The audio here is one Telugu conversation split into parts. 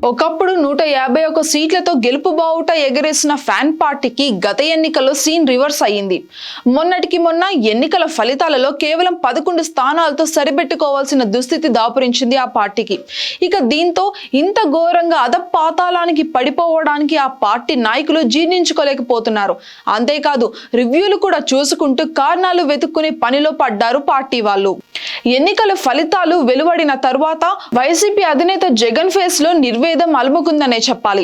ఒకప్పుడు 151 సీట్లతో గెలుపు బావుట ఎగరేసిన ఫ్యాన్ పార్టీకి గత ఎన్నికల్లో సీన్ రివర్స్ అయ్యింది. మొన్నటికి మొన్న ఎన్నికల ఫలితాలలో కేవలం 11 స్థానాలతో సరిపెట్టుకోవాల్సిన దుస్థితి దాపురించింది ఆ పార్టీకి. ఇక దీంతో ఇంత ఘోరంగా అధపాతాళానికి పడిపోవడానికి ఆ పార్టీ నాయకులు జీర్ణించుకోలేకపోతున్నారు. అంతేకాదు రివ్యూలు కూడా చూసుకుంటూ కారణాలు వెతుక్కునే పనిలో పడ్డారు పార్టీ వాళ్ళు. ఎన్నికల ఫలితాలు వెలువడిన తర్వాత వైసీపీ అధినేత జగన్ ఫేస్ లో నిర్వేదం అలుముకుందనే చెప్పాలి.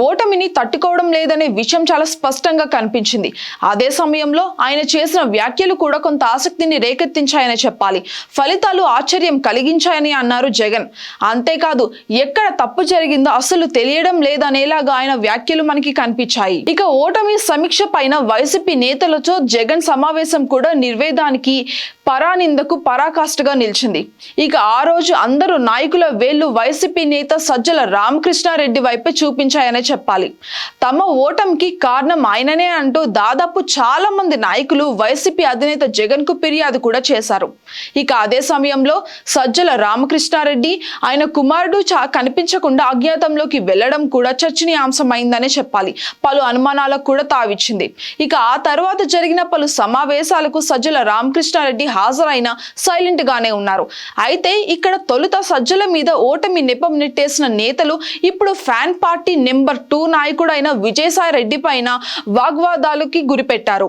ఓటమిని తట్టుకోవడం లేదనే విషయం చాలా స్పష్టంగా కనిపించింది. అదే సమయంలో ఆయన చేసిన వ్యాఖ్యలు కూడా కొంత ఆసక్తిని రేకెత్తించాయని చెప్పాలి. ఫలితాలు ఆశ్చర్యం కలిగించాయని అన్నారు జగన్. అంతేకాదు ఎక్కడ తప్పు జరిగిందో అసలు తెలియడం లేదనేలాగా ఆయన వ్యాఖ్యలు మనకి కనిపించాయి. ఇక ఓటమి సమీక్ష పైన వైసీపీ నేతలతో జగన్ సమావేశం కూడా నిర్వేదానికి పరానిందకు పరాకాష్ఠగా నిలిచింది. ఇక ఆ రోజు అందరూ నాయకుల వేళ్లు వైసీపీ నేత సజ్జల రామకృష్ణారెడ్డి వైపే చూపించాయనే చెప్పాలి. తమ ఓటమికి కారణం ఆయననే అంటూ దాదాపు చాలా మంది నాయకులు వైసీపీ అధినేత జగన్ కు ఫిర్యాదు కూడా చేశారు. ఇక అదే సమయంలో సజ్జల రామకృష్ణారెడ్డి ఆయన కుమారుడు కనిపించకుండా అజ్ఞాతంలోకి వెళ్లడం కూడా చర్చనీయాంశమైందనే చెప్పాలి. పలు అనుమానాలకు కూడా తావిచ్చింది. ఇక ఆ తర్వాత జరిగిన పలు సమావేశాలకు సజ్జల రామకృష్ణారెడ్డి హాజరైన సైలెంట్ గానే ఉన్నారు. అయితే ఇక్కడ తొలుత సజ్జల మీద ఓటమి నెపం నెట్టేసిన నేతలు ఇప్పుడు ఫ్యాన్ పార్టీ నెంబర్ 2 నాయకుడైన విజయసాయి రెడ్డి పైన వాగ్వాదాలకి గురిపెట్టారు.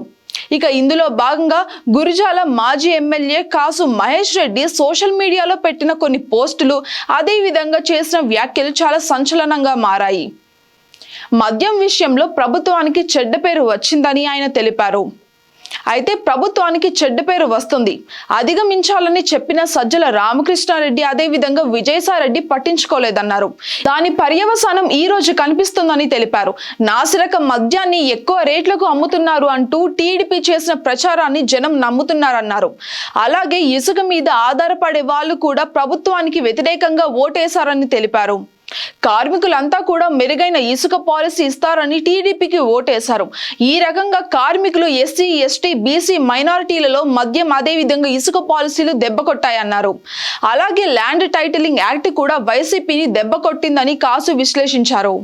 ఇక ఇందులో భాగంగా గురిజాల మాజీ ఎమ్మెల్యే కాసు మహేష్ రెడ్డి సోషల్ మీడియాలో పెట్టిన కొన్ని పోస్టులు, అదే విధంగా చేసిన వ్యాఖ్యలు చాలా సంచలనంగా మారాయి. మద్యం విషయంలో ప్రభుత్వానికి చెడ్డ పేరు వచ్చిందని ఆయన తెలిపారు. అయితే ప్రభుత్వానికి చెడ్డ పేరు వస్తుంది, అధిగమించాలని చెప్పిన సజ్జల రామకృష్ణారెడ్డి అదే విధంగా విజయసాయిరెడ్డి పట్టించుకోలేదన్నారు. దాని పర్యవసానం ఈ రోజు కనిపిస్తుందని తెలిపారు. నాసిరకం మద్యాన్ని ఎక్కువ రేట్లకు అమ్ముతున్నారు అంటూ టీడీపీ చేసిన ప్రచారాన్ని జనం నమ్ముతున్నారన్నారు. అలాగే ఇసుక మీద ఆధారపడే వాళ్ళు కూడా ప్రభుత్వానికి వ్యతిరేకంగా ఓటేశారని తెలిపారు. కార్మికులంతా కూడా మెరుగైన ఇసుక పాలసీ ఇస్తారని టీడీపీకి ఓటేశారు. ఈ రకంగా కార్మికులు, ఎస్సీ, ఎస్టీ, బీసీ మైనారిటీలలో మద్యం అదే విధంగా ఇసుక పాలసీలు దెబ్బకొట్టాయన్నారు. అలాగే ల్యాండ్ టైటిలింగ్ యాక్ట్ కూడా వైసీపీని దెబ్బకొట్టిందని కాసు విశ్లేషించారు.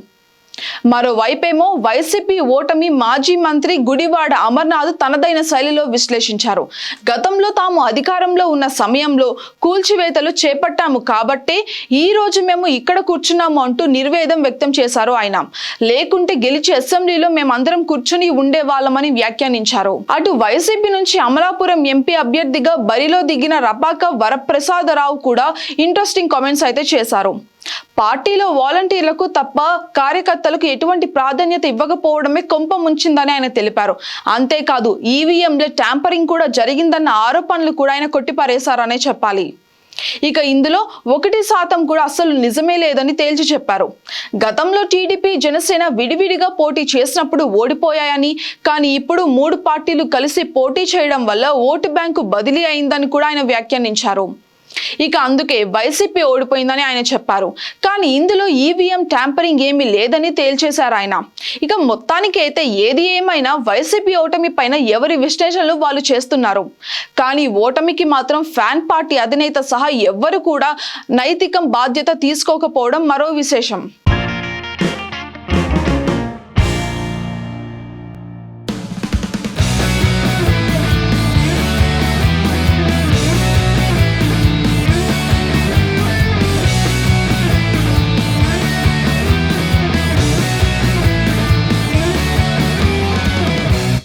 మరోవైపేమో వైసీపీ ఓటమి మాజీ మంత్రి గుడివాడ అమర్నాథ్ తనదైన శైలిలో విశ్లేషించారు. గతంలో తాము అధికారంలో ఉన్న సమయంలో కూల్చివేతలు చేపట్టాము కాబట్టే ఈ రోజు మేము ఇక్కడ కూర్చున్నాము అంటూ నిర్వేదం వ్యక్తం చేశారు ఆయన. లేకుంటే గెలిచి అసెంబ్లీలో మేమందరం కూర్చుని ఉండే వాళ్ళమని వ్యాఖ్యానించారు. అటు వైసీపీ నుంచి అమలాపురం ఎంపీ అభ్యర్థిగా బరిలో దిగిన రపాక వరప్రసాదరావు కూడా ఇంట్రెస్టింగ్ కామెంట్స్ అయితే చేశారు. పార్టీలో వాలంటీర్లకు తప్ప కార్యకర్తలకు ఎటువంటి ప్రాధాన్యత ఇవ్వకపోవడమే కొంప ముంచిందని ఆయన తెలిపారు. అంతేకాదు ఈవీఎంల ట్యాంపరింగ్ కూడా జరిగిందన్న ఆరోపణలు కూడా ఆయన కొట్టిపారేశారనే చెప్పాలి. ఇక ఇందులో 1% కూడా అస్సలు నిజమే లేదని తేల్చి చెప్పారు. గతంలో టీడీపీ, జనసేన విడివిడిగా పోటీ చేసినప్పుడు ఓడిపోయాయని, కానీ ఇప్పుడు 3 పార్టీలు కలిసి పోటీ చేయడం వల్ల ఓటు బ్యాంకు బదిలీ అయిందని కూడా ఆయన వ్యాఖ్యానించారు. ఇక అందుకే వైసీపీ ఓడిపోయిందని ఆయన చెప్పారు. కానీ ఇందులో ఈవీఎం ట్యాంపరింగ్ ఏమీ లేదని తేల్చేశారు ఆయన. ఇక మొత్తానికి అయితే ఏది ఏమైనా వైసీపీ ఓటమి పైన ఎవరి విశ్లేషణలు వాళ్ళు చేస్తున్నారు. కానీ ఓటమికి మాత్రం ఫ్యాన్ పార్టీ అధినేత సహా ఎవ్వరు కూడా నైతికం బాధ్యత తీసుకోకపోవడం మరో విశేషం.